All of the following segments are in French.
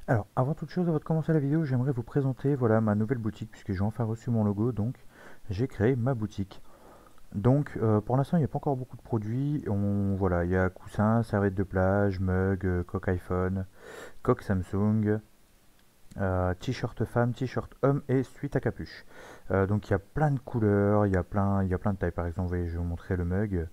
Alors, avant toute chose, avant de commencer la vidéo, j'aimerais vous présenter voilà, ma nouvelle boutique, puisque j'ai enfin reçu mon logo, donc j'ai créé ma boutique. Donc, pour l'instant, il n'y a pas encore beaucoup de produits. Voilà, il y a coussins, serviettes de plage, mug, coque iPhone, coque Samsung, t-shirt femme, t-shirt homme et suite à capuche. Donc, il y a plein de couleurs, il y a plein de tailles. Par exemple, vous voyez, je vais vous montrer le mug.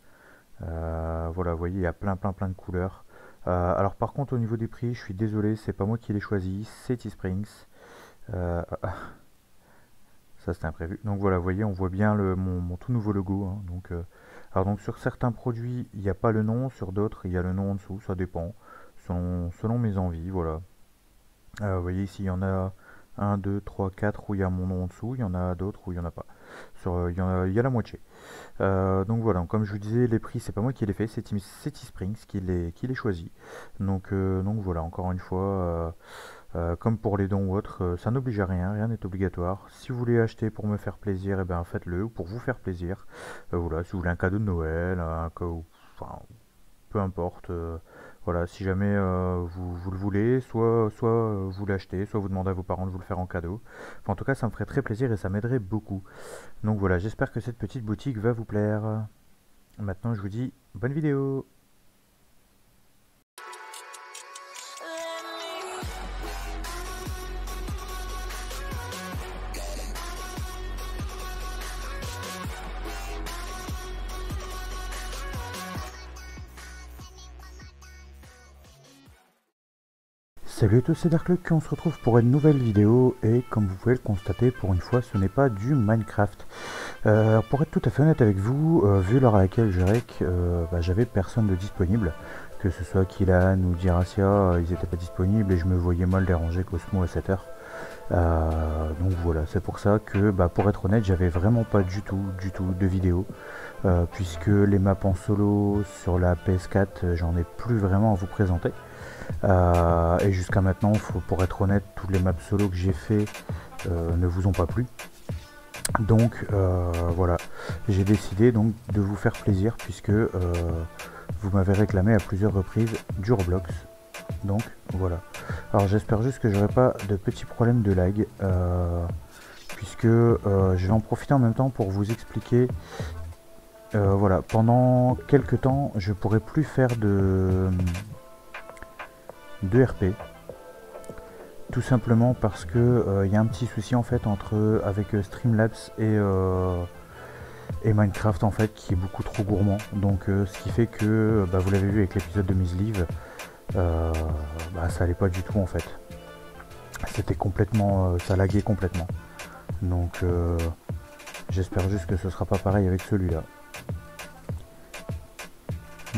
Voilà, vous voyez, il y a plein de couleurs. Alors par contre, au niveau des prix, je suis désolé, c'est pas moi qui l'ai choisi, c'est Teesprings. Ça c'était imprévu. Donc voilà, vous voyez, on voit bien mon tout nouveau logo, hein. Alors donc sur certains produits, il n'y a pas le nom, sur d'autres, il y a le nom en dessous, ça dépend, selon mes envies, voilà. Vous voyez ici, il y en a un 2 3 4 où il y a mon nom en dessous, il y en a d'autres où il n'y en a pas. Il y a la moitié. Donc voilà, comme je vous disais, les prix, c'est pas moi qui les fait, c'est Teesprings qui les choisi. Donc voilà, encore une fois, comme pour les dons ou autres, ça n'oblige à rien, rien n'est obligatoire. Si vous voulez acheter pour me faire plaisir, et ben faites-le, ou pour vous faire plaisir. Voilà, si vous voulez un cadeau de Noël, enfin, peu importe. Voilà, si jamais vous le voulez, soit vous l'achetez, soit vous demandez à vos parents de vous le faire en cadeau. Enfin, en tout cas, ça me ferait très plaisir et ça m'aiderait beaucoup. Donc voilà, j'espère que cette petite boutique va vous plaire. Maintenant, je vous dis bonne vidéo. Salut à tous, c'est Darkluck, on se retrouve pour une nouvelle vidéo et comme vous pouvez le constater, pour une fois, ce n'est pas du Minecraft. Pour être tout à fait honnête avec vous, vu l'heure à laquelle je rec, j'avais personne de disponible, que ce soit Killan ou Diracia, ils n'étaient pas disponibles et je me voyais mal déranger Cosmo à cette heure. Donc voilà, c'est pour ça que, pour être honnête, j'avais vraiment pas du tout de vidéo, puisque les maps en solo sur la PS4, j'en ai plus vraiment à vous présenter. Et jusqu'à maintenant, pour être honnête, toutes les maps solo que j'ai fait ne vous ont pas plu. Donc voilà, j'ai décidé donc de vous faire plaisir puisque vous m'avez réclamé à plusieurs reprises du Roblox. Donc voilà. Alors j'espère juste que j'aurai pas de petits problèmes de lag, puisque je vais en profiter en même temps pour vous expliquer. Voilà, pendant quelques temps, je pourrai plus faire de RP. Tout simplement parce que y a un petit souci en fait avec Streamlabs et Minecraft en fait qui est beaucoup trop gourmand. Donc ce qui fait que vous l'avez vu avec l'épisode de Miss Live, ça allait pas du tout en fait. C'était complètement, ça laguait complètement. Donc j'espère juste que ce sera pas pareil avec celui-là.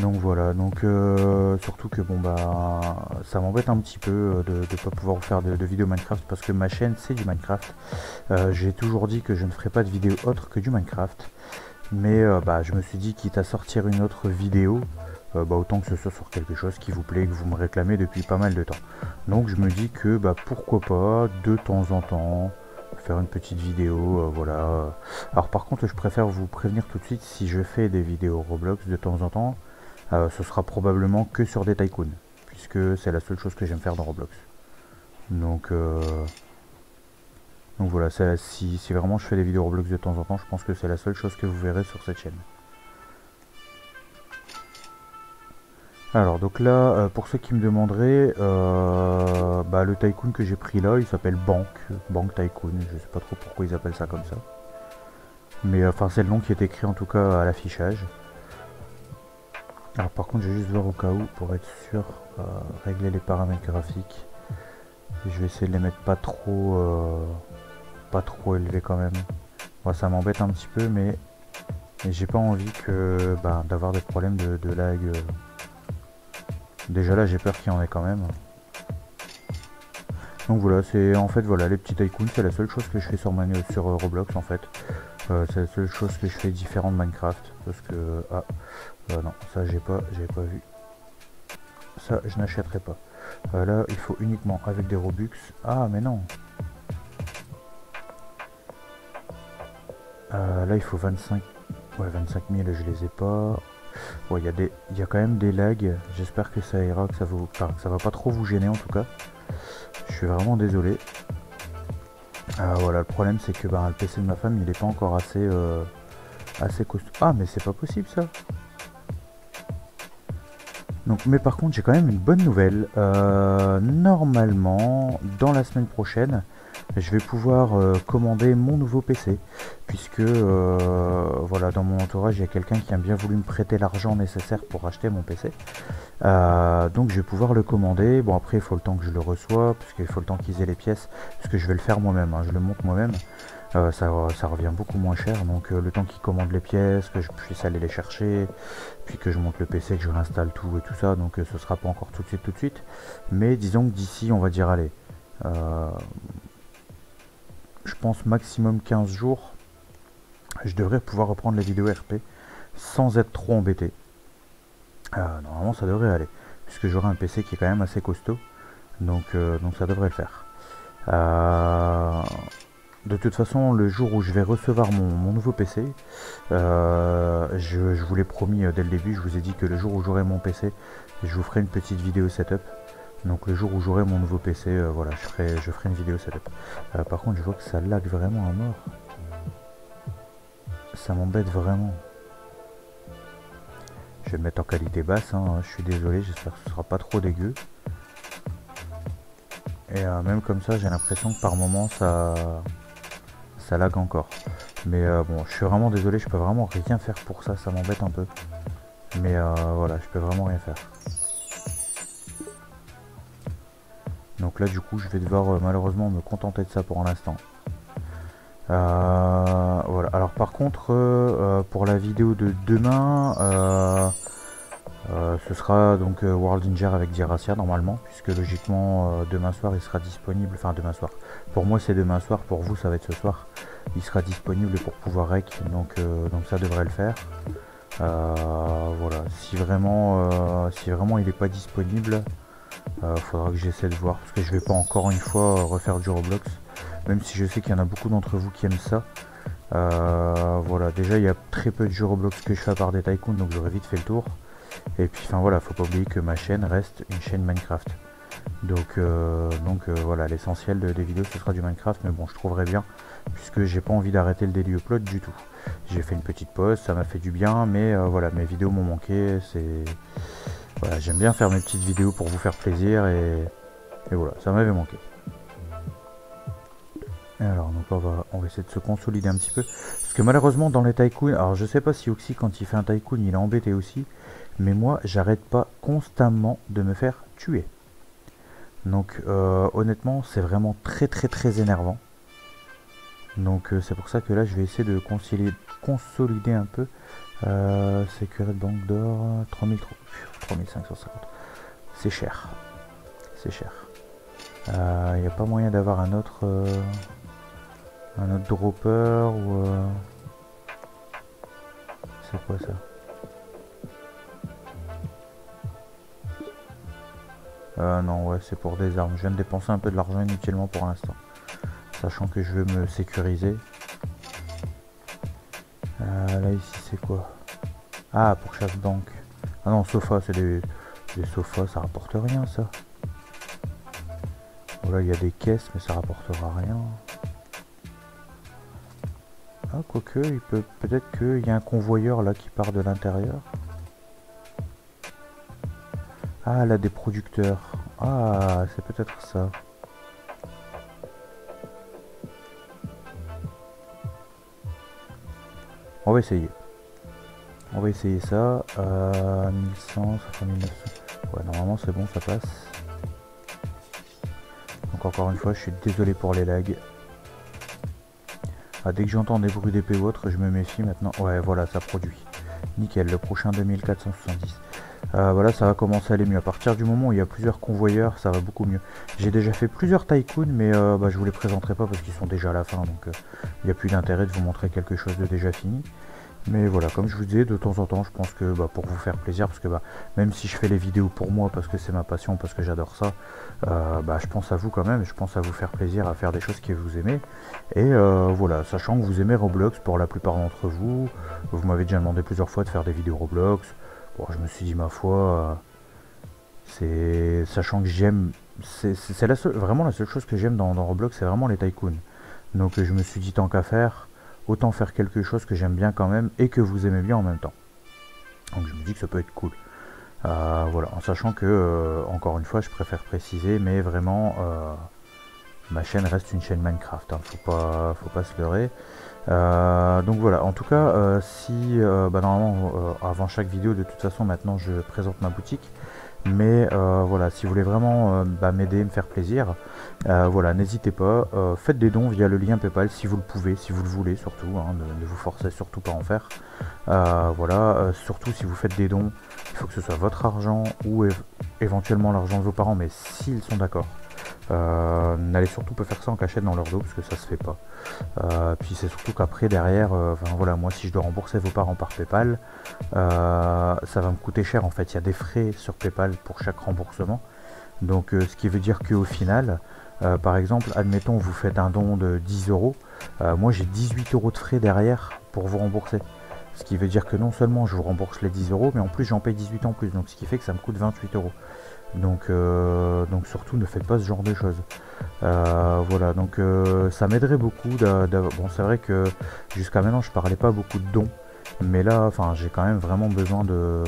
Donc voilà, surtout que ça m'embête un petit peu de ne pas pouvoir faire de vidéos Minecraft parce que ma chaîne c'est du Minecraft. J'ai toujours dit que je ne ferai pas de vidéo autre que du Minecraft. Mais je me suis dit quitte à sortir une autre vidéo, autant que ce soit sur quelque chose qui vous plaît, que vous me réclamez depuis pas mal de temps. Donc je me dis que pourquoi pas de temps en temps faire une petite vidéo, voilà. Alors par contre je préfère vous prévenir tout de suite, si je fais des vidéos Roblox de temps en temps, ce sera probablement que sur des tycoons, puisque c'est la seule chose que j'aime faire dans Roblox. Donc, euh, donc voilà, si vraiment je fais des vidéos Roblox de temps en temps, je pense que c'est la seule chose que vous verrez sur cette chaîne. Alors donc là, pour ceux qui me demanderaient, le tycoon que j'ai pris là, il s'appelle Bank Tycoon, je sais pas trop pourquoi ils appellent ça comme ça. Mais enfin c'est le nom qui est écrit en tout cas à l'affichage. Alors par contre je vais juste voir au cas où pour être sûr, régler les paramètres graphiques. Je vais essayer de les mettre pas trop élevés quand même. Bon, ça m'embête un petit peu mais j'ai pas envie d'avoir des problèmes de lag. Déjà là j'ai peur qu'il y en ait quand même. Donc voilà, c'est en fait voilà les petits tycoons, c'est la seule chose que je fais sur Roblox en fait. C'est la seule chose que je fais différent de Minecraft parce que non, ça j'avais pas vu. Ça je n'achèterai pas. Là il faut uniquement avec des Robux. Ah mais non. Là il faut 25. Ouais 25 000 je les ai pas. Bon, il y a quand même des lags. J'espère que ça ira, que ça va pas trop vous gêner en tout cas. Je suis vraiment désolé. Voilà, le problème c'est que le PC de ma femme il est pas encore assez costaud. Ah mais c'est pas possible ça. Donc, mais par contre j'ai quand même une bonne nouvelle. Normalement dans la semaine prochaine je vais pouvoir commander mon nouveau PC, puisque voilà, dans mon entourage il y a quelqu'un qui a bien voulu me prêter l'argent nécessaire pour acheter mon PC. Donc je vais pouvoir le commander. Bon, après il faut le temps que je le reçois, parce qu'il faut le temps qu'ils aient les pièces, parce que je vais le faire moi-même, hein, je le monte moi-même. Ça revient beaucoup moins cher, donc le temps qu'ils commandent les pièces, que je puisse aller les chercher, puis que je monte le PC, que je réinstalle tout et tout ça, donc ce sera pas encore tout de suite, mais disons que d'ici on va dire allez, je pense maximum 15 jours, je devrais pouvoir reprendre les vidéos RP sans être trop embêté. Normalement ça devrait aller, puisque j'aurai un PC qui est quand même assez costaud, donc ça devrait le faire. De toute façon, le jour où je vais recevoir mon nouveau PC, je vous l'ai promis dès le début, je vous ai dit que le jour où j'aurai mon PC, je vous ferai une petite vidéo setup. Donc le jour où j'aurai mon nouveau PC, voilà, je ferai une vidéo setup. Par contre, je vois que ça lag vraiment à mort. Ça m'embête vraiment. Je vais me mettre en qualité basse, hein, je suis désolé, j'espère que ce sera pas trop dégueu. Et même comme ça, j'ai l'impression que par moment ça lag encore. Mais bon, je suis vraiment désolé, je peux vraiment rien faire pour ça, ça m'embête un peu. Mais voilà, je peux vraiment rien faire. Donc là du coup je vais devoir malheureusement me contenter de ça pour l'instant. Voilà, alors par contre pour la vidéo de demain, ce sera donc World Ninja avec Diracia normalement, puisque logiquement demain soir il sera disponible, enfin demain soir, pour moi c'est demain soir, pour vous ça va être ce soir, il sera disponible pour pouvoir rec, donc ça devrait le faire. Voilà, si vraiment il n'est pas disponible, faudra que j'essaie de voir, parce que je vais pas encore une fois refaire du Roblox, même si je sais qu'il y en a beaucoup d'entre vous qui aiment ça. Voilà, déjà il y a très peu de jeux Roblox que je fais à part des tycoons, donc j'aurais vite fait le tour. Et puis enfin voilà, faut pas oublier que ma chaîne reste une chaîne Minecraft. Donc voilà, l'essentiel des vidéos ce sera du Minecraft, mais bon je trouverai bien, puisque j'ai pas envie d'arrêter le daily upload du tout. J'ai fait une petite pause, ça m'a fait du bien, mais voilà, mes vidéos m'ont manqué, voilà, j'aime bien faire mes petites vidéos pour vous faire plaisir, et voilà, ça m'avait manqué. Et alors donc on va essayer de se consolider un petit peu, parce que malheureusement dans les tycoons, alors je sais pas si Oxy quand il fait un tycoon il est embêté aussi, mais moi j'arrête pas constamment de me faire tuer. Donc honnêtement c'est vraiment très énervant. Donc c'est pour ça que là je vais essayer de consolider un peu. Sécurité de banque d'or, 3550. C'est cher. C'est cher. Il n'y a pas moyen d'avoir un autre dropper ou... C'est quoi ça? Non, ouais, c'est pour des armes. Je viens de dépenser un peu de l'argent inutilement pour l'instant, sachant que je veux me sécuriser. Là, ici, c'est quoi? Ah, pour chaque banque. Ah non, sofa, c'est des sofas, ça rapporte rien, ça. Voilà, il y a des caisses, mais ça rapportera rien. Ah, quoique, peut-être qu'il y a un convoyeur, là, qui part de l'intérieur. Ah, là, des producteurs. Ah, c'est peut-être ça. On va essayer. On va essayer ça. 1100, ça fait 1900. Ouais, normalement, c'est bon, ça passe. Donc, encore une fois, je suis désolé pour les lags. Ah, dès que j'entends des bruits d'épée ou autre, je me méfie maintenant. Ouais, voilà, ça produit. Nickel, le prochain 2470. Voilà, ça va commencer à aller mieux. À partir du moment où il y a plusieurs convoyeurs, ça va beaucoup mieux. J'ai déjà fait plusieurs tycoons, mais je vous les présenterai pas parce qu'ils sont déjà à la fin, donc il n'y a plus d'intérêt de vous montrer quelque chose de déjà fini. Mais voilà, comme je vous disais, de temps en temps, je pense que pour vous faire plaisir, parce que même si je fais les vidéos pour moi, parce que c'est ma passion, parce que j'adore ça, je pense à vous quand même, je pense à vous faire plaisir, à faire des choses que vous aimez. Et voilà, sachant que vous aimez Roblox pour la plupart d'entre vous, vous m'avez déjà demandé plusieurs fois de faire des vidéos Roblox. Bon, je me suis dit, ma foi, c'est sachant que j'aime, c'est vraiment la seule chose que j'aime dans Roblox, c'est vraiment les tycoons. Donc je me suis dit, tant qu'à faire, autant faire quelque chose que j'aime bien quand même et que vous aimez bien en même temps. Donc je me dis que ça peut être cool. Voilà, en sachant que, encore une fois, je préfère préciser, mais vraiment, ma chaîne reste une chaîne Minecraft, hein, faut pas se leurrer. Donc voilà, en tout cas, si, normalement, avant chaque vidéo, de toute façon, maintenant, je présente ma boutique. Mais voilà, si vous voulez vraiment m'aider, me faire plaisir, voilà, n'hésitez pas, faites des dons via le lien PayPal si vous le pouvez, si vous le voulez surtout, hein, ne vous forcez surtout pas à en faire. Voilà, surtout si vous faites des dons, il faut que ce soit votre argent ou éventuellement l'argent de vos parents, mais s'ils sont d'accord. N'allez surtout pas faire ça en cachette dans leur dos parce que ça se fait pas. Puis c'est surtout qu'après derrière, voilà, moi si je dois rembourser vos parents par PayPal, ça va me coûter cher en fait. Il y a des frais sur PayPal pour chaque remboursement. Donc ce qui veut dire qu'au final, par exemple, admettons vous faites un don de 10 euros, moi j'ai 18 euros de frais derrière pour vous rembourser. Ce qui veut dire que non seulement je vous rembourse les 10 euros, mais en plus j'en paye 18 en plus. Donc ce qui fait que ça me coûte 28 euros. Donc surtout ne faites pas ce genre de choses. Voilà, donc ça m'aiderait beaucoup bon, c'est vrai que jusqu'à maintenant je parlais pas beaucoup de dons, mais là enfin j'ai quand même vraiment besoin de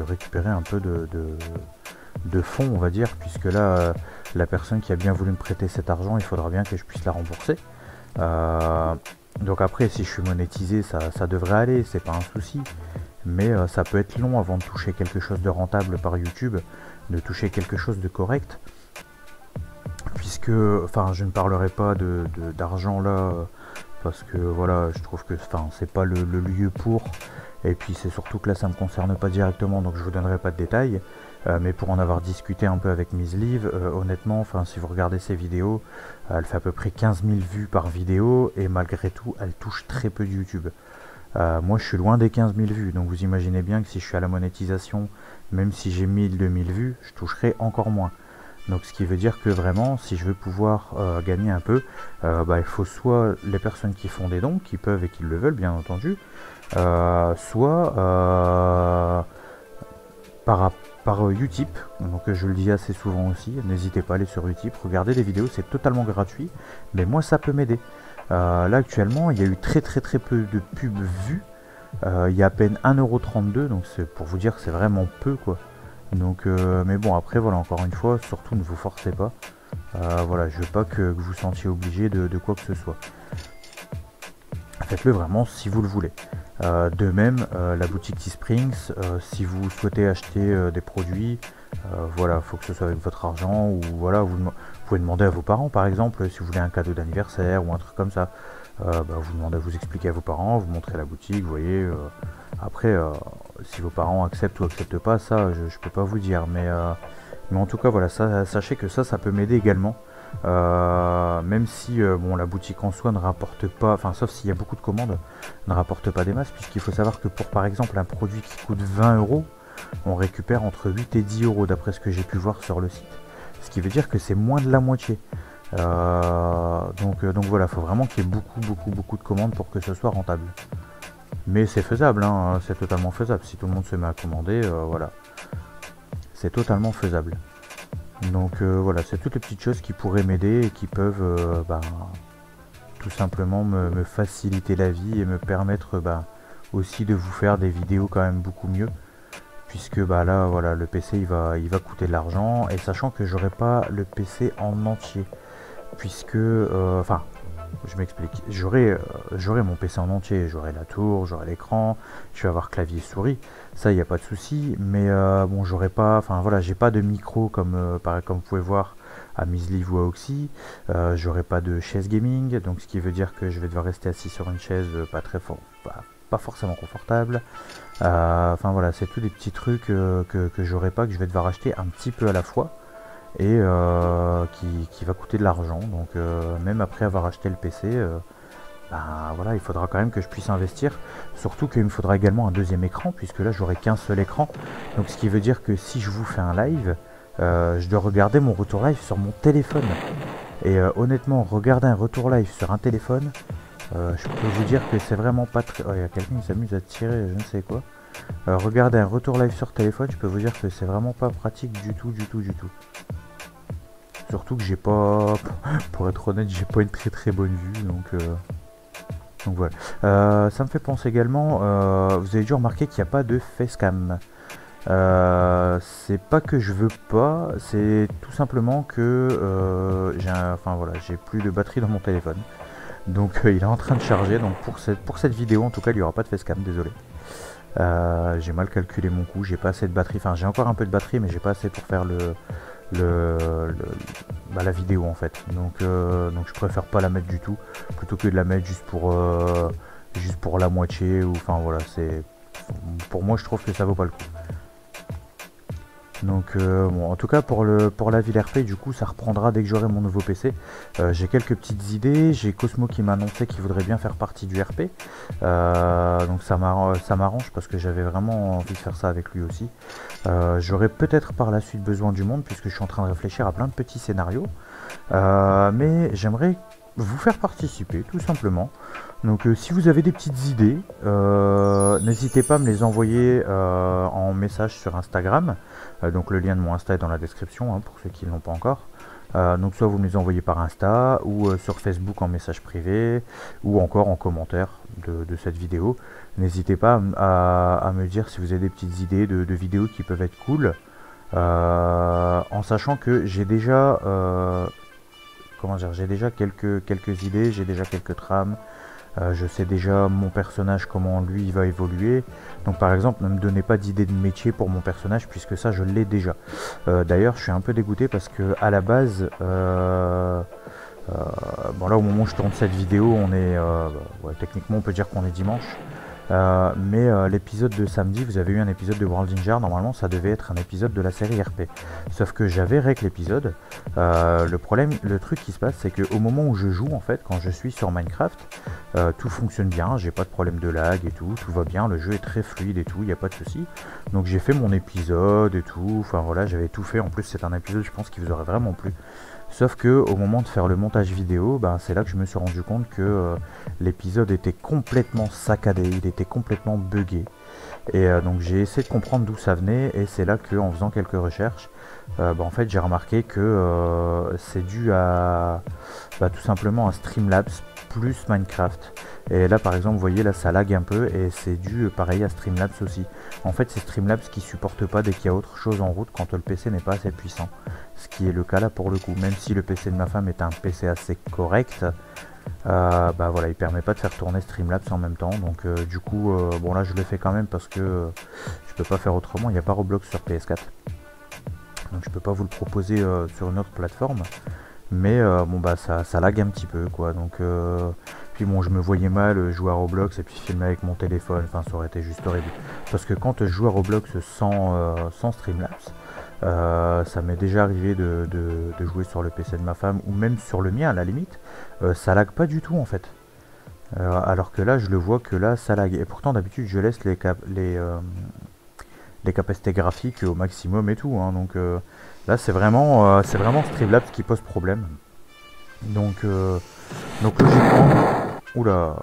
récupérer un peu de fonds, on va dire, puisque là la personne qui a bien voulu me prêter cet argent, il faudra bien que je puisse la rembourser. Donc après si je suis monétisé, ça devrait aller, c'est pas un souci. Mais ça peut être long avant de toucher quelque chose de rentable par YouTube, de toucher quelque chose de correct, puisque, enfin, je ne parlerai pas d'argent là, parce que voilà, je trouve que, enfin, c'est pas le lieu pour, et puis c'est surtout que là, ça me concerne pas directement, donc je vous donnerai pas de détails, mais pour en avoir discuté un peu avec Miss Liv, honnêtement, enfin, si vous regardez ses vidéos, elle fait à peu près 15 000 vues par vidéo, et malgré tout, elle touche très peu de YouTube. Moi je suis loin des 15 000 vues, donc vous imaginez bien que si je suis à la monétisation, même si j'ai 1000, 2000 vues, je toucherai encore moins. Donc ce qui veut dire que vraiment, si je veux pouvoir gagner un peu, il faut soit les personnes qui font des dons, qui peuvent et qui le veulent bien entendu, soit par Utip, donc je le dis assez souvent aussi, n'hésitez pas à aller sur Utip, regardez les vidéos, c'est totalement gratuit, mais moi ça peut m'aider. Là actuellement il y a eu très peu de pubs vues, il y a à peine 1,32 €, donc c'est pour vous dire que c'est vraiment peu quoi. Donc mais bon après voilà, encore une fois, surtout ne vous forcez pas, voilà, je veux pas que vous sentiez obligé de quoi que ce soit. Faites-le vraiment si vous le voulez. De même la boutique Teesprings, si vous souhaitez acheter des produits, voilà, faut que ce soit avec votre argent, ou voilà, vous pouvez demander à vos parents par exemple si vous voulez un cadeau d'anniversaire ou un truc comme ça. Vous demandez, vous expliquez à vos parents, vous montrez la boutique, vous voyez. Après, si vos parents acceptent ou acceptent pas, ça je peux pas vous dire, mais en tout cas voilà, sachez que ça peut m'aider également. Même si bon, la boutique en soi ne rapporte pas, enfin sauf s'il y a beaucoup de commandes, ne rapporte pas des masses, puisqu'il faut savoir que pour par exemple un produit qui coûte 20 €, on récupère entre 8 et 10 € d'après ce que j'ai pu voir sur le site, ce qui veut dire que c'est moins de la moitié. Donc voilà, il faut vraiment qu'il y ait beaucoup de commandes pour que ce soit rentable. Mais c'est faisable, hein, c'est totalement faisable, si tout le monde se met à commander, voilà, c'est totalement faisable. Donc voilà, c'est toutes les petites choses qui pourraient m'aider et qui peuvent tout simplement me faciliter la vie et me permettre aussi de vous faire des vidéos quand même beaucoup mieux, puisque là voilà, le PC il va coûter de l'argent, et sachant que j'aurai pas le PC en entier, puisque enfin je m'explique, j'aurai mon PC en entier, j'aurai la tour, j'aurai l'écran, je vais avoir clavier souris, ça il n'y a pas de souci, mais bon, j'aurai pas, enfin voilà, j'ai pas de micro comme comme vous pouvez voir à Miss Liv ou à Oxy, j'aurai pas de chaise gaming, donc ce qui veut dire que je vais devoir rester assis sur une chaise pas forcément confortable. Enfin voilà, c'est tous des petits trucs que j'aurai pas, que je vais devoir acheter un petit peu à la fois, et qui va coûter de l'argent. Donc même après avoir acheté le PC, voilà, il faudra quand même que je puisse investir, surtout qu'il me faudra également un deuxième écran, puisque là j'aurai qu'un seul écran, donc ce qui veut dire que si je vous fais un live, je dois regarder mon retour live sur mon téléphone, et honnêtement, regarder un retour live sur un téléphone, je peux vous dire que c'est vraiment pas très... Oh, il y a quelqu'un qui s'amuse à tirer je ne sais quoi. Regarder un retour live sur téléphone, je peux vous dire que c'est vraiment pas pratique du tout. Surtout que j'ai pas, pour être honnête, j'ai pas une très bonne vue, donc voilà. Ça me fait penser également, vous avez dû remarquer qu'il n'y a pas de facecam. C'est pas que je veux pas, c'est tout simplement que j'ai plus de batterie dans mon téléphone. Donc il est en train de charger, donc pour cette vidéo en tout cas il n'y aura pas de facecam, désolé. J'ai mal calculé mon coup, j'ai pas assez de batterie, enfin j'ai encore un peu de batterie mais j'ai pas assez pour faire la vidéo en fait. Donc je préfère pas la mettre du tout, plutôt que de la mettre juste pour la moitié, ou enfin voilà, pour moi je trouve que ça vaut pas le coup. Donc bon, en tout cas pour la ville RP, du coup ça reprendra dès que j'aurai mon nouveau PC. J'ai quelques petites idées, j'ai Cosmo qui m'a annoncé qu'il voudrait bien faire partie du RP. Donc ça m'arrange parce que j'avais vraiment envie de faire ça avec lui aussi. J'aurai peut-être par la suite besoin du monde, puisque je suis en train de réfléchir à plein de petits scénarios. Mais j'aimerais vous faire participer tout simplement. Donc si vous avez des petites idées, n'hésitez pas à me les envoyer en message sur Instagram. Donc le lien de mon Insta est dans la description, hein, pour ceux qui ne l'ont pas encore. Donc soit vous me les envoyez par Insta, ou sur Facebook en message privé, ou encore en commentaire de cette vidéo. N'hésitez pas à me dire si vous avez des petites idées de vidéos qui peuvent être cool, en sachant que j'ai déjà j'ai déjà quelques idées, j'ai déjà quelques trames. Je sais déjà mon personnage, comment lui il va évoluer. Donc par exemple, ne me donnez pas d'idée de métier pour mon personnage, puisque ça je l'ai déjà. D'ailleurs je suis un peu dégoûté parce que à la base, bon là au moment où je tourne cette vidéo, on est ouais, techniquement on peut dire qu'on est dimanche. Mais l'épisode de samedi, vous avez eu un épisode de World Ninja, normalement ça devait être un épisode de la série RP. Sauf que j'avais rec l'épisode. Le truc qui se passe, c'est qu'au moment où je joue, en fait, quand je suis sur Minecraft, tout fonctionne bien, j'ai pas de problème de lag et tout va bien, le jeu est très fluide et tout, il n'y a pas de souci. Donc j'ai fait mon épisode et tout, enfin voilà, j'avais tout fait. En plus c'est un épisode, je pense, qui vous aurait vraiment plu. Sauf que au moment de faire le montage vidéo, c'est là que je me suis rendu compte que l'épisode était complètement saccadé, il était complètement buggé. Et donc j'ai essayé de comprendre d'où ça venait, et c'est là que, en faisant quelques recherches, en fait j'ai remarqué que c'est dû à tout simplement à Streamlabs plus Minecraft. Et là par exemple vous voyez, là ça lag un peu, et c'est dû pareil à Streamlabs aussi. En fait c'est Streamlabs qui supporte pas dès qu'il y a autre chose en route, quand le PC n'est pas assez puissant. Ce qui est le cas là pour le coup, même si le PC de ma femme est un PC assez correct, voilà, il permet pas de faire tourner Streamlabs en même temps. Donc du coup bon là je le fais quand même parce que je peux pas faire autrement, il n'y a pas Roblox sur PS4. Donc je peux pas vous le proposer sur une autre plateforme. Mais bon ça lag un petit peu quoi. Donc puis bon, je me voyais mal jouer à Roblox et puis filmer avec mon téléphone, enfin ça aurait été juste horrible. Parce que quand je joue à Roblox sans Streamlabs, ça m'est déjà arrivé de jouer sur le PC de ma femme, ou même sur le mien à la limite, ça lag pas du tout en fait. Alors que là je le vois que là ça lag. Et pourtant d'habitude je laisse les capacités graphiques au maximum et tout, hein. Donc là c'est vraiment Streamlabs qui pose problème. Donc logiquement, oula,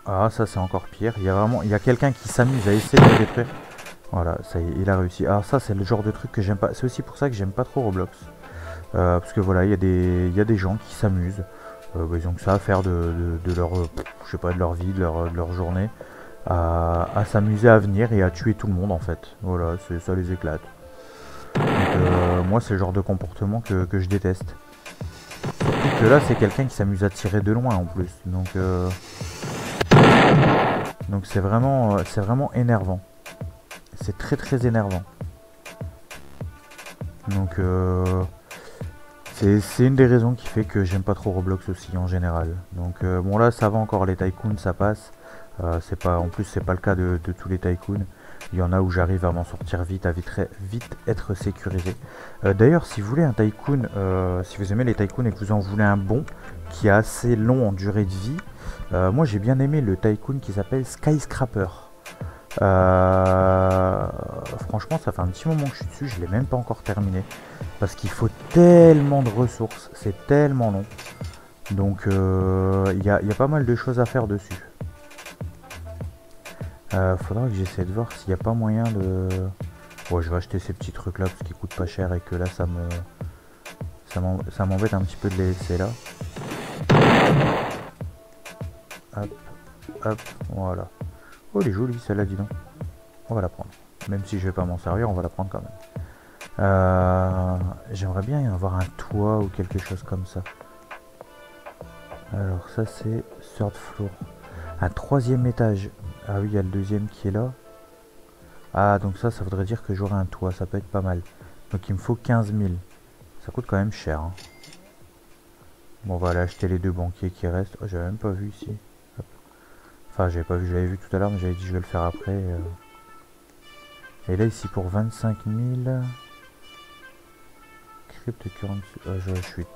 ah ça c'est encore pire. Il y a quelqu'un qui s'amuse à essayer de le détruire. Voilà, ça y est, il a réussi. Alors ça c'est le genre de truc que j'aime pas. C'est aussi pour ça que j'aime pas trop Roblox, parce que voilà, il y a des gens qui s'amusent. Ils ont que ça à faire de leur, je sais pas, de leur vie, de leur journée, à s'amuser à venir et à tuer tout le monde en fait. Voilà, ça les éclate. Donc moi c'est le genre de comportement que je déteste. Surtout que là c'est quelqu'un qui s'amuse à tirer de loin en plus. Donc c'est vraiment énervant. C'est très énervant. Donc c'est une des raisons qui fait que j'aime pas trop Roblox aussi en général. Donc bon là ça va encore, les tycoons ça passe. En plus c'est pas le cas de tous les tycoons. Il y en a où j'arrive à m'en sortir vite, à vite être sécurisé. D'ailleurs si vous voulez un tycoon, si vous aimez les tycoons et que vous en voulez un bon, qui est assez long en durée de vie, moi j'ai bien aimé le tycoon qui s'appelle Skyscraper. Franchement ça fait un petit moment que je suis dessus, je l'ai même pas encore terminé. Parce qu'il faut tellement de ressources, c'est tellement long. Donc il y a pas mal de choses à faire dessus. Faudra que j'essaie de voir s'il n'y a pas moyen de... Bon, je vais acheter ces petits trucs là parce qu'ils coûtent pas cher et que là ça m'embête un petit peu de les laisser là. Hop, hop, voilà. Oh, elle est jolie celle-là, dis donc. On va la prendre. Même si je vais pas m'en servir, on va la prendre quand même. J'aimerais bien y avoir un toit ou quelque chose comme ça. Alors ça c'est third floor. Un troisième étage. Ah oui, il y a le deuxième qui est là. Ah, donc ça voudrait dire que j'aurai un toit, ça peut être pas mal. Donc il me faut 15 000. Ça coûte quand même cher. Hein. Bon, on va aller acheter les deux banquiers qui restent. Oh, j'avais même pas vu ici. Hop. Enfin, j'avais pas vu, j'avais vu tout à l'heure, mais j'avais dit je vais le faire après. Et là, ici, pour 25 000... Cryptocurrency... je suis...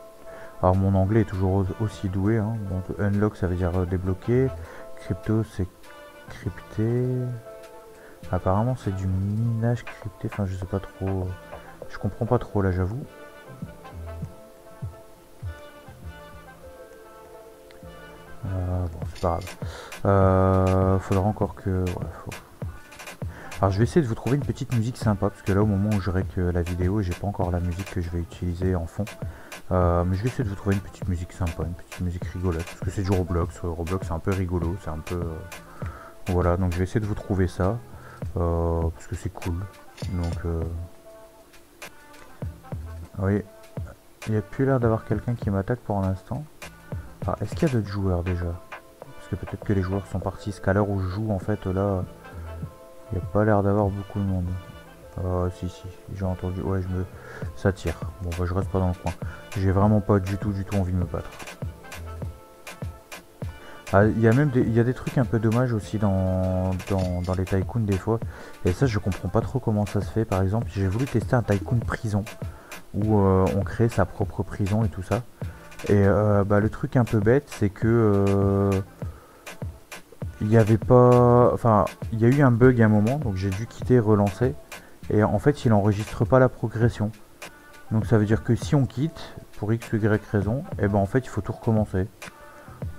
Alors, mon anglais est toujours aussi doué. Hein. Donc, unlock, ça veut dire débloquer. Crypto, c'est crypté. Apparemment, c'est du minage crypté. Enfin, je sais pas trop... Je comprends pas trop, là, j'avoue. Bon, c'est pas grave. Faudra encore que... Ouais, Alors je vais essayer de vous trouver une petite musique sympa, parce que là au moment où je règle la vidéo, j'ai pas encore la musique que je vais utiliser en fond. Mais je vais essayer de vous trouver une petite musique sympa, une petite musique rigolote, parce que c'est du Roblox. Roblox c'est un peu rigolo, c'est un peu... Voilà, donc je vais essayer de vous trouver ça, parce que c'est cool. Donc... Oui, il n'y a plus l'air d'avoir quelqu'un qui m'attaque pour l'instant. Alors est-ce qu'il y a d'autres joueurs déjà? Parce que peut-être que les joueurs sont partis, parce qu'à l'heure où je joue en fait là... Il n'y a pas l'air d'avoir beaucoup de monde. Si, j'ai entendu. Ouais, ça tire. Bon, bah, je reste pas dans le coin. J'ai vraiment pas du tout envie de me battre. Ah, il y a même des trucs un peu dommages aussi dans les tycoons des fois. Et ça, je comprends pas trop comment ça se fait. Par exemple, j'ai voulu tester un tycoon prison. Où on crée sa propre prison et tout ça. Et bah, le truc un peu bête, c'est que... il n'y avait pas... Enfin, il y a eu un bug à un moment, donc j'ai dû quitter et relancer. Et en fait, il n'enregistre pas la progression. Donc ça veut dire que si on quitte, pour X ou Y raison, et ben en fait, il faut tout recommencer.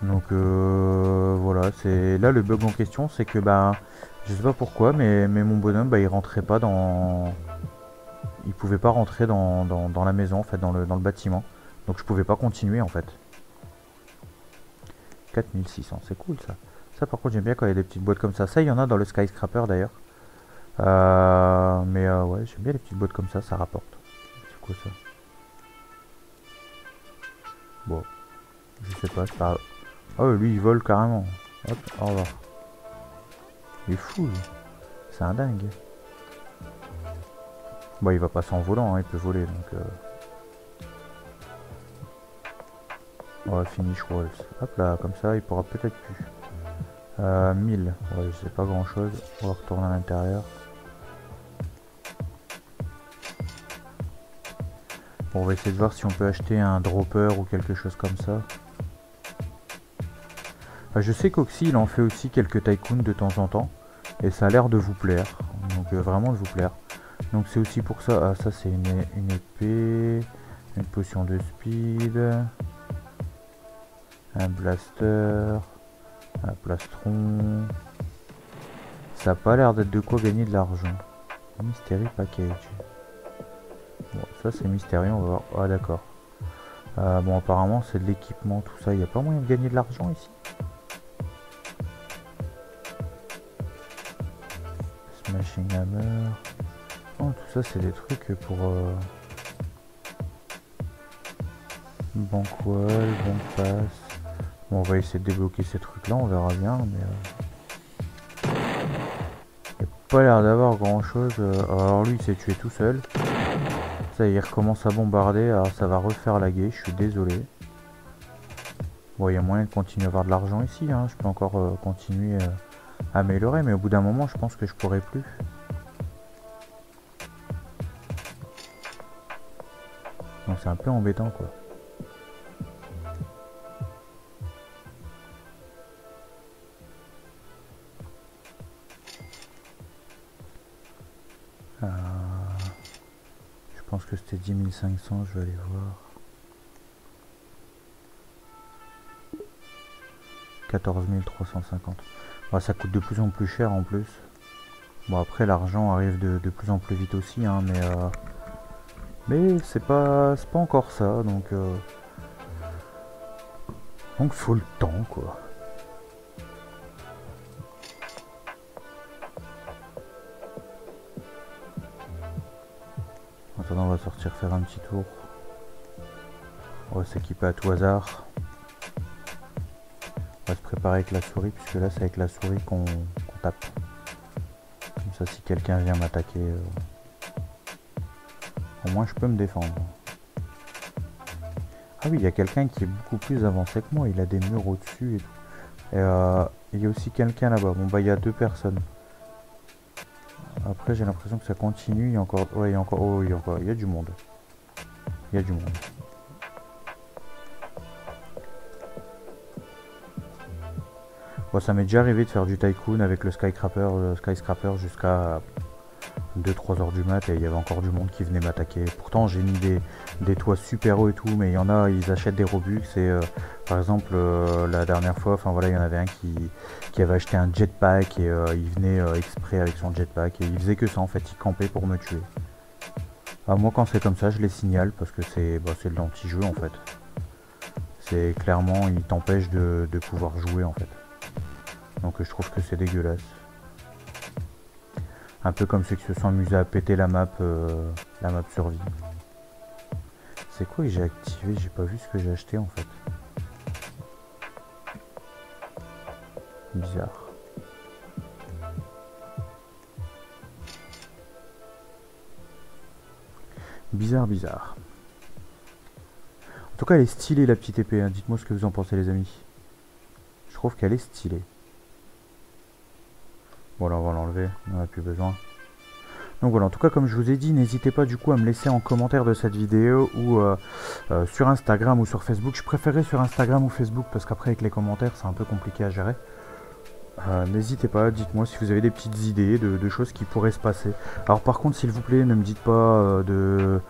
Donc voilà, c'est là le bug en question, c'est que bah, je sais pas pourquoi, mais mon bonhomme, bah, il rentrait pas dans... Il pouvait pas rentrer dans la maison, en fait, dans le bâtiment. Donc je pouvais pas continuer, en fait. 4600, c'est cool ça. Ça par contre j'aime bien quand il y a des petites boîtes comme ça. Ça il y en a dans le skyscraper d'ailleurs. Ouais, j'aime bien les petites boîtes comme ça rapporte. C'est quoi ça? Bon, je sais pas, c'est pas... Oh lui il vole carrément. Hop, au revoir. Il est fou lui. C'est un dingue. Bon il va passer en volant, hein, il peut voler donc... Ouais, finish walls. Hop là, comme ça il pourra peut-être plus. 1000, ouais, je sais pas grand chose. On va retourner à l'intérieur. Bon, on va essayer de voir si on peut acheter un dropper ou quelque chose comme ça. Enfin, je sais qu'Oxy il en fait aussi quelques tycoons de temps en temps. Et ça a l'air de vous plaire. Donc vraiment de vous plaire. Donc c'est aussi pour ça. Ah ça c'est une épée. Une potion de speed. Un blaster. Un plastron. Ça n'a pas l'air d'être de quoi gagner de l'argent. Mystery package. Bon, ça c'est mystérieux, on va voir. Ah d'accord. Bon apparemment c'est de l'équipement, tout ça. Il n'y a pas moyen de gagner de l'argent ici. Smashing hammer. Oh, tout ça c'est des trucs pour... Bankwall, bank pass. Bon, on va essayer de débloquer ces trucs là, on verra bien. Mais il n'y a pas l'air d'avoir grand chose. Alors lui il s'est tué tout seul. Ça il recommence à bombarder, alors ça va refaire laguer, je suis désolé. Bon il y a moyen de continuer à avoir de l'argent ici, hein. Je peux encore continuer à améliorer, mais au bout d'un moment je pense que je pourrai plus. Donc c'est un peu embêtant quoi. Je pense que c'était 10 500, je vais aller voir. 14 350. Bah, ça coûte de plus en plus cher en plus. Bon après l'argent arrive de plus en plus vite aussi, hein, mais c'est pas encore ça, donc faut le temps quoi. Maintenant on va sortir faire un petit tour. On va s'équiper à tout hasard. On va se préparer avec la souris, puisque là c'est avec la souris qu'on tape. Comme ça si quelqu'un vient m'attaquer, au moins je peux me défendre. Ah oui, il y a quelqu'un qui est beaucoup plus avancé que moi, il a des murs au-dessus et tout. Et il y a aussi quelqu'un là-bas. Bon bah il y a 2 personnes. Après j'ai l'impression que ça continue, il y a encore. Ouais, il y a encore. Oh, il y a du monde. Il y a du monde. Bon, ça m'est déjà arrivé de faire du tycoon avec le skyscraper jusqu'à 2-3 heures du mat et il y avait encore du monde qui venait m'attaquer. Pourtant j'ai mis des toits super hauts et tout, mais il y en a, ils achètent des Robux et par exemple la dernière fois, enfin voilà, il y en avait un qui avait acheté un jetpack et il venait exprès avec son jetpack et il faisait que ça en fait, il campait pour me tuer. Ah, moi quand c'est comme ça je les signale parce que c'est de l'anti-jeu en fait. C'est clairement, il t'empêche de pouvoir jouer en fait. Donc je trouve que c'est dégueulasse. Un peu comme ceux qui se sont amusés à péter la map survie. C'est quoi que j'ai activé? J'ai pas vu ce que j'ai acheté en fait. Bizarre. Bizarre. En tout cas elle est stylée la petite épée, hein. Dites-moi ce que vous en pensez les amis. Je trouve qu'elle est stylée. Bon là on va l'enlever, on n'a plus besoin. Donc voilà, en tout cas comme je vous ai dit, n'hésitez pas du coup à me laisser en commentaire de cette vidéo ou sur Instagram ou sur Facebook. Je préférais sur Instagram ou Facebook parce qu'après avec les commentaires c'est un peu compliqué à gérer. N'hésitez pas, dites-moi si vous avez des petites idées de choses qui pourraient se passer. Alors par contre s'il vous plaît ne me dites pas de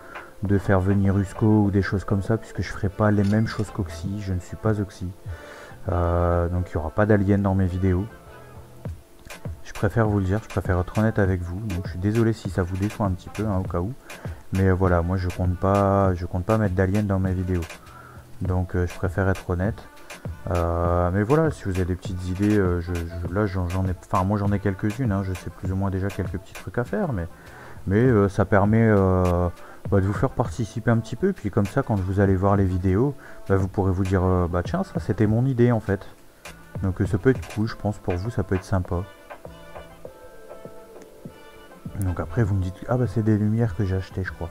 faire venir Usco ou des choses comme ça puisque je ferai pas les mêmes choses qu'Oxy, je ne suis pas Oxy. Donc il n'y aura pas d'alien dans mes vidéos. Je préfère vous le dire, je préfère être honnête avec vous, donc je suis désolé si ça vous déçoit un petit peu hein, au cas où. Mais voilà, moi je compte pas mettre d'alien dans mes vidéos. Donc je préfère être honnête. Mais voilà, si vous avez des petites idées, là j'en ai quelques-unes, hein, je sais plus ou moins déjà quelques petits trucs à faire, mais ça permet de vous faire participer un petit peu, puis comme ça quand vous allez voir les vidéos, vous pourrez vous dire tiens ça c'était mon idée en fait. Donc ça peut être cool, je pense pour vous ça peut être sympa. Donc après vous me dites ah c'est des lumières que j'ai acheté je crois.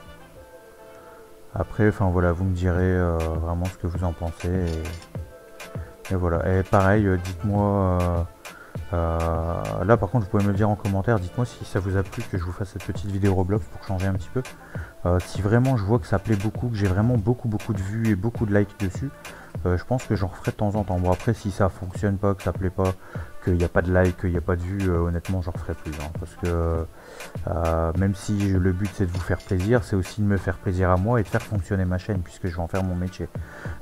Après enfin voilà vous me direz vraiment ce que vous en pensez et voilà. Et pareil dites-moi là par contre vous pouvez me le dire en commentaire, dites-moi si ça vous a plu que je vous fasse cette petite vidéo Roblox pour changer un petit peu. Si vraiment je vois que ça plaît beaucoup, que j'ai vraiment beaucoup de vues et beaucoup de likes dessus, je pense que j'en referai de temps en temps. Bon après si ça fonctionne pas, que ça plaît pas, qu'il n'y a pas de like, qu'il n'y a pas de vues, honnêtement j'en referai plus hein, parce que même si le but c'est de vous faire plaisir, c'est aussi de me faire plaisir à moi et de faire fonctionner ma chaîne puisque je vais en faire mon métier.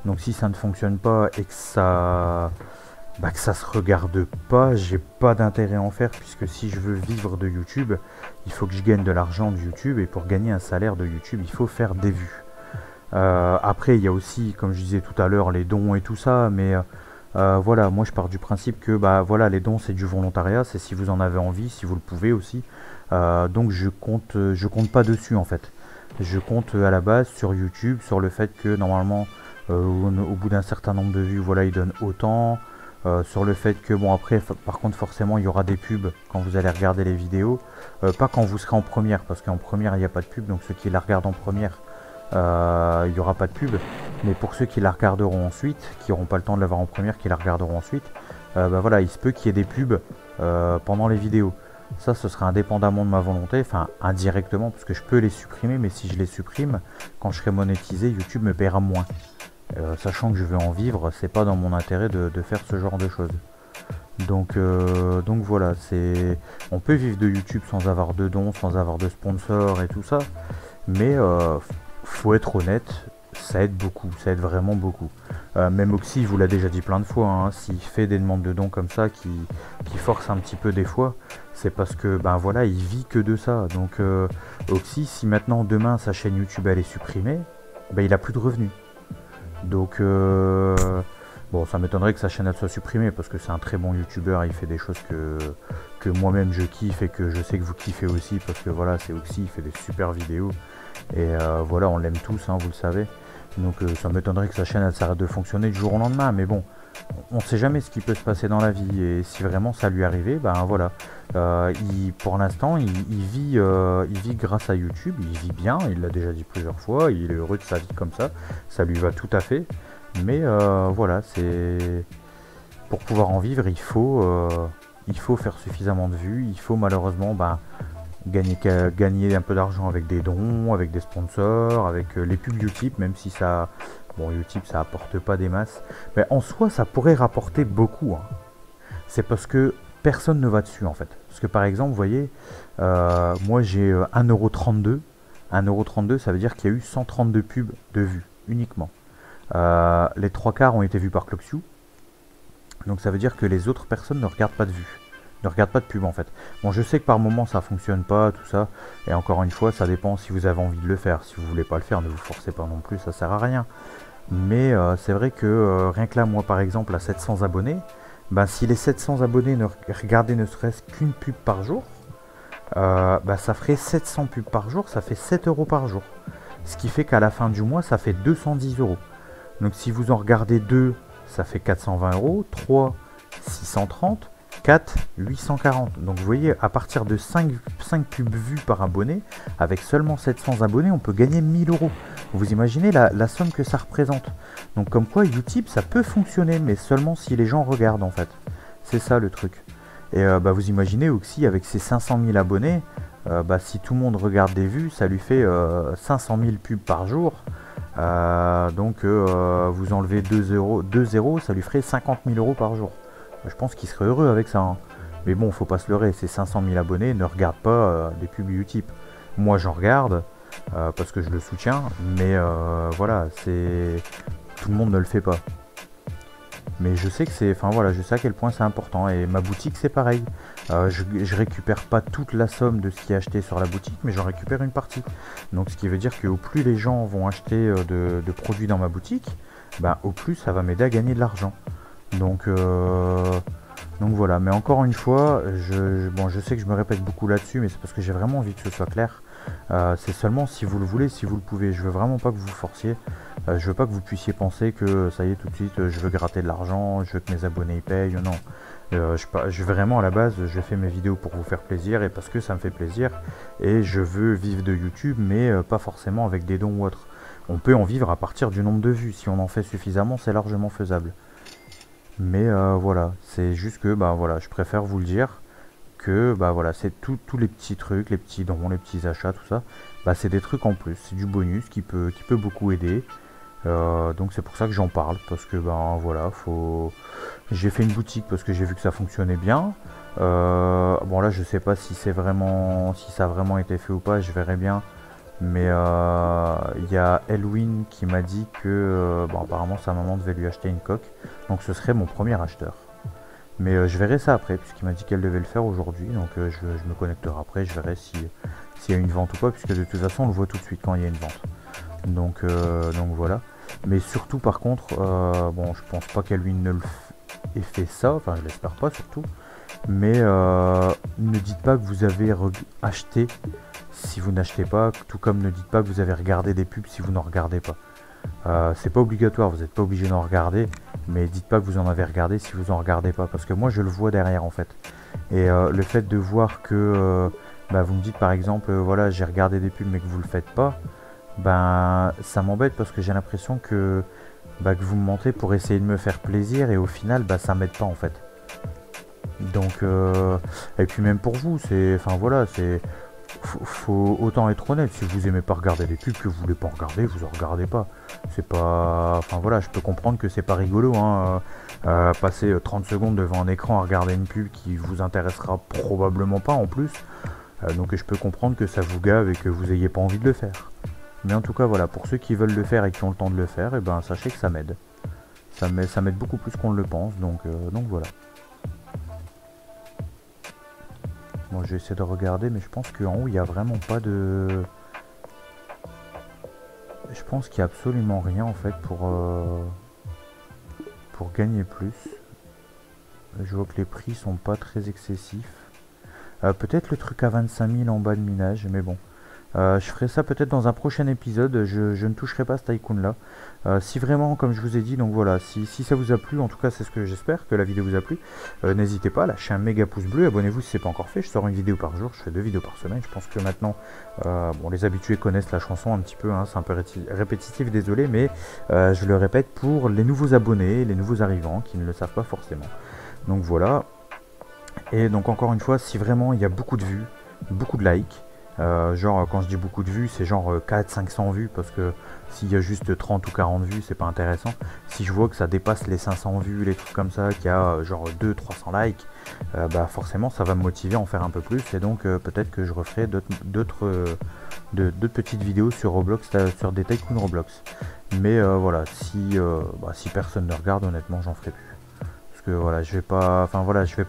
Donc si ça ne fonctionne pas et que ça se regarde pas, j'ai pas d'intérêt à en faire puisque si je veux vivre de YouTube, il faut que je gagne de l'argent de YouTube et pour gagner un salaire de YouTube, il faut faire des vues. Après, il y a aussi, comme je disais tout à l'heure, les dons et tout ça, mais voilà, moi je pars du principe que voilà, les dons c'est du volontariat, c'est si vous en avez envie, si vous le pouvez aussi. Donc je compte pas dessus en fait. Je compte à la base sur YouTube, sur le fait que normalement au bout d'un certain nombre de vues, voilà, il donne autant. Sur le fait que bon après par contre forcément il y aura des pubs quand vous allez regarder les vidéos, pas quand vous serez en première parce qu'en première il n'y a pas de pub, donc ceux qui la regardent en première il n'y aura pas de pub, mais pour ceux qui la regarderont ensuite, qui n'auront pas le temps de la voir en première, qui la regarderont ensuite, voilà, il se peut qu'il y ait des pubs pendant les vidéos. Ça ce sera indépendamment de ma volonté, enfin indirectement parce que je peux les supprimer, mais si je les supprime, quand je serai monétisé, YouTube me paiera moins. Sachant que je veux en vivre, c'est pas dans mon intérêt de faire ce genre de choses. Donc voilà, on peut vivre de YouTube sans avoir de dons, sans avoir de sponsors et tout ça, mais faut être honnête, ça aide beaucoup, ça aide vraiment beaucoup. Même Oxy il vous l'a déjà dit plein de fois, hein, s'il fait des demandes de dons comme ça, qui force un petit peu des fois, c'est parce que ben voilà, il vit que de ça. Donc Oxy, si maintenant demain sa chaîne YouTube elle est supprimée, ben il a plus de revenus. Donc bon, ça m'étonnerait que sa chaîne elle soit supprimée parce que c'est un très bon youtubeur, il fait des choses que moi-même je kiffe et que je sais que vous kiffez aussi parce que voilà, c'est Oxy, il fait des super vidéos et voilà, on l'aime tous, hein, vous le savez. Donc ça m'étonnerait que sa chaîne elle s'arrête de fonctionner du jour au lendemain, mais bon, on sait jamais ce qui peut se passer dans la vie et si vraiment ça lui arrivait, ben voilà, pour l'instant il vit grâce à YouTube, il vit bien, il l'a déjà dit plusieurs fois, il est heureux de sa vie comme ça lui va tout à fait, mais voilà, c'est pour pouvoir en vivre, il faut faire suffisamment de vues, il faut malheureusement gagner un peu d'argent avec des dons, avec des sponsors, avec les pubs Utip, même si ça, bon, Utip ça apporte pas des masses, mais en soi ça pourrait rapporter beaucoup, hein. C'est parce que personne ne va dessus en fait. Parce que par exemple, vous voyez, moi j'ai 1,32€. 1,32€, ça veut dire qu'il y a eu 132 pubs de vues uniquement. Les 3/4 ont été vus par Cloxiu. Donc ça veut dire que les autres personnes ne regardent pas de vues. Ne regardent pas de pub en fait. Bon, je sais que par moment ça fonctionne pas, tout ça. Et encore une fois, ça dépend si vous avez envie de le faire. Si vous voulez pas le faire, ne vous forcez pas non plus, ça sert à rien. Mais c'est vrai que rien que là, moi par exemple, à 700 abonnés, bah, si les 700 abonnés ne regardaient ne serait-ce qu'une pub par jour, bah, ça ferait 700 pubs par jour, ça fait 7€ par jour. Ce qui fait qu'à la fin du mois, ça fait 210€. Donc si vous en regardez 2, ça fait 420€, 3, 630, 4, 840. Donc vous voyez, à partir de 5 pubs vues par abonné, avec seulement 700 abonnés, on peut gagner 1000€. Vous imaginez la somme que ça représente. Donc comme quoi, Utip, ça peut fonctionner, mais seulement si les gens regardent en fait. C'est ça le truc. Et bah, vous imaginez Oxy avec ses 500 000 abonnés, bah, si tout le monde regarde des vues, ça lui fait 500 000 pubs par jour. Donc vous enlevez 2 €, ça lui ferait 50 000€ par jour. Je pense qu'il serait heureux avec ça, hein. Mais bon, faut pas se leurrer, ces 500 000 abonnés ne regardent pas des pubs Utip. Moi j'en regarde parce que je le soutiens, mais voilà, tout le monde ne le fait pas. Mais je sais que c'est, enfin voilà, je sais à quel point c'est important. Et ma boutique c'est pareil. Je récupère pas toute la somme de ce qui est acheté sur la boutique, mais j'en récupère une partie. Donc ce qui veut dire que au plus les gens vont acheter de produits dans ma boutique, bah, au plus ça va m'aider à gagner de l'argent. Donc voilà. Mais encore une fois, bon, je sais que je me répète beaucoup là-dessus, mais c'est parce que j'ai vraiment envie que ce soit clair. C'est seulement si vous le voulez, si vous le pouvez. Je veux vraiment pas que vous forciez. Je veux pas que vous puissiez penser que ça y est tout de suite, je veux gratter de l'argent, je veux que mes abonnés y payent. Non, je vraiment à la base, je fais mes vidéos pour vous faire plaisir et parce que ça me fait plaisir. Et je veux vivre de YouTube, mais pas forcément avec des dons ou autre. On peut en vivre à partir du nombre de vues. Si on en fait suffisamment, c'est largement faisable. Mais voilà, c'est juste que bah voilà, je préfère vous le dire. Que bah voilà, c'est tous les petits trucs, les petits dons, les petits achats, tout ça, bah c'est des trucs en plus, c'est du bonus qui peut beaucoup aider. Donc c'est pour ça que j'en parle, parce que ben voilà, j'ai fait une boutique parce que j'ai vu que ça fonctionnait bien. Bon là je sais pas si ça a vraiment été fait ou pas, je verrai bien. Mais il y a Elwin qui m'a dit que bon, apparemment sa maman devait lui acheter une coque, donc ce serait mon premier acheteur. Mais je verrai ça après, puisqu'il m'a dit qu'elle devait le faire aujourd'hui. Donc je me connecterai après, je verrai s'il y a une vente ou pas, puisque de toute façon on le voit tout de suite quand il y a une vente. Donc voilà. Mais surtout par contre, bon je pense pas qu'elle lui ne ait fait ça, enfin je l'espère pas surtout. Mais ne dites pas que vous avez acheté si vous n'achetez pas, tout comme ne dites pas que vous avez regardé des pubs si vous n'en regardez pas. C'est pas obligatoire, vous n'êtes pas obligé d'en regarder, mais dites pas que vous en avez regardé si vous en regardez pas, parce que moi je le vois derrière en fait. Et le fait de voir que bah, vous me dites par exemple voilà, j'ai regardé des pubs mais que vous le faites pas, ben ça m'embête parce que j'ai l'impression que vous me mentez pour essayer de me faire plaisir et au final bah ça m'aide pas en fait. Donc et puis même pour vous, c'est, enfin voilà, c'est faut autant être honnête. Si vous aimez pas regarder des pubs, que vous voulez pas regarder, vous en regardez pas. C'est pas, enfin voilà, je peux comprendre que c'est pas rigolo, hein, passer 30 secondes devant un écran à regarder une pub qui vous intéressera probablement pas en plus. Donc je peux comprendre que ça vous gave et que vous ayez pas envie de le faire. Mais en tout cas voilà, pour ceux qui veulent le faire et qui ont le temps de le faire, et ben sachez que ça m'aide. Ça m'aide beaucoup plus qu'on le pense, donc voilà. Bon, je vais essayer de regarder, mais je pense qu'en haut il n'y a vraiment pas de... Je pense qu'il n'y a absolument rien en fait pour gagner plus. Je vois que les prix sont pas très excessifs. Peut-être le truc à 25 000 en bas de minage, mais bon. Je ferai ça peut-être dans un prochain épisode, je ne toucherai pas ce tycoon là. Si vraiment, comme je vous ai dit, donc voilà, si ça vous a plu, en tout cas c'est ce que j'espère, que la vidéo vous a plu, n'hésitez pas à lâcher un méga pouce bleu, abonnez-vous si c'est pas encore fait, je sors une vidéo par jour, je fais 2 vidéos par semaine, je pense que maintenant, bon les habitués connaissent la chanson un petit peu, hein, c'est un peu répétitif, désolé, mais je le répète pour les nouveaux abonnés, les nouveaux arrivants qui ne le savent pas forcément. Donc voilà, et donc encore une fois, si vraiment il y a beaucoup de vues, beaucoup de likes, genre quand je dis beaucoup de vues, c'est genre 400-500 vues, parce que s'il y a juste 30 ou 40 vues, c'est pas intéressant. Si je vois que ça dépasse les 500 vues, les trucs comme ça, qu'il y a genre 200-300 likes, bah forcément ça va me motiver à en faire un peu plus, et donc peut-être que je referai d'autres petites vidéos sur Roblox, sur des tycoons Roblox. Mais voilà, si personne ne regarde, honnêtement j'en ferai plus. Que voilà, je vais pas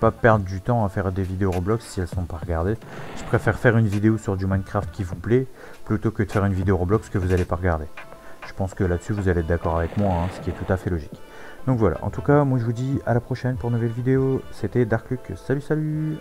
perdre du temps à faire des vidéos Roblox si elles sont pas regardées. Je préfère faire une vidéo sur du Minecraft qui vous plaît plutôt que de faire une vidéo Roblox que vous allez pas regarder. Je pense que là-dessus vous allez être d'accord avec moi, hein, ce qui est tout à fait logique. Donc voilà, en tout cas moi je vous dis à la prochaine pour une nouvelle vidéo. C'était Dark Luke, salut salut.